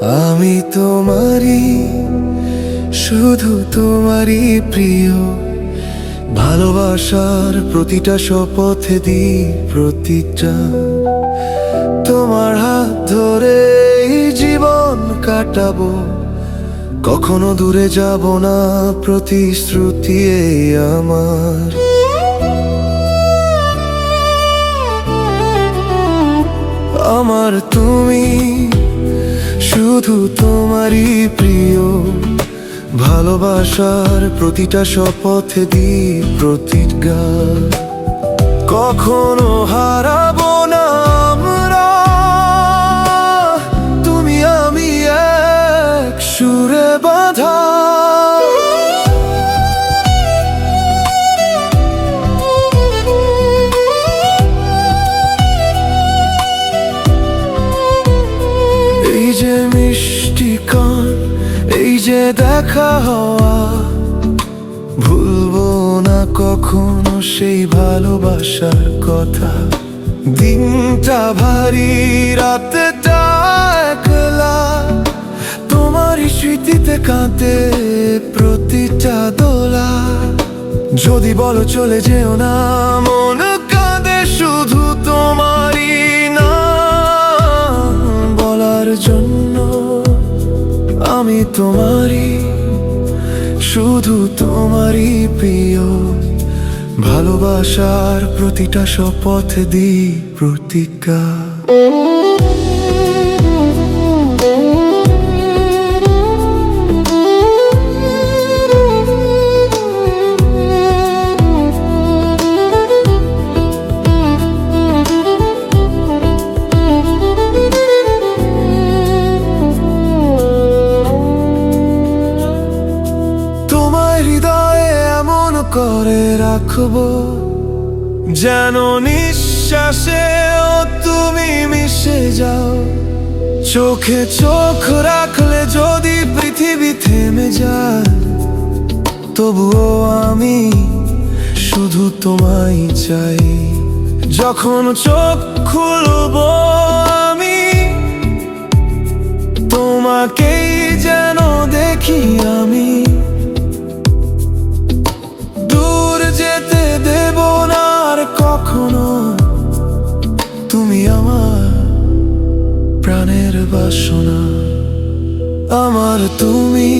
আমি তোমারই, শুধু তোমারই প্রিয়। ভালোবাসার প্রতিটা শপথে দিই প্রতিটা। তোমার হাত ধরে এই জীবন কাটাবো, কখনো দূরে যাব না, প্রতিশ্রুতি এই আমার। আমার তুমি, শুধু তোমারই প্রিয়। ভালোবাসার প্রতিটা শপথে দিই প্রতিজ্ঞা, কখনো হারাবো না আমরা। তুমি আমি এক সুরে বাঁধা। এই যে মিষ্টি কান, এই যে দেখা হওয়া, ভুলবো না কখনো সেই ভালোবাসার কথা। দিনটা ভারী, রাতটা একলা, তোমারই স্মৃতিতে কাঁদে প্রতিটা দোলা। যদি বলো চলে যেও না, মন কাঁদে শুধু তোমারই নাম বলার জন্য। আমি তোমারই, শুধু তোমারই প্রিয়। ভালোবাসার প্রতিটা শপথে দিই প্রতিজ্ঞা। করে রাখবো যেন নিঃশ্বাসেও তুমি মিশে যাও। চোখে চোখ রাখলে যদি পৃথিবী থেমে যায়, তবুও আমি শুধু তোমায় চাই। যখন চোখ খুলবো আমি, তোমাকেই যেন দেখি আমি। যেতে দেব না আর কখনো, তুমি আমার প্রাণের বাসনা। আমার তুমি,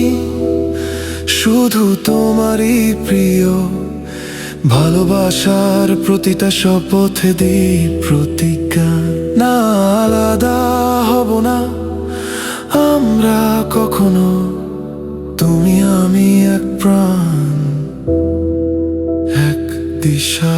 শুধু তোমারই প্রিয়। ভালোবাসার প্রতিটা শপথে দিই প্রতিজ্ঞা, না আলাদা হব না আমরা কখনো। তুমি আমি এক প্রাণ, এক দিশা।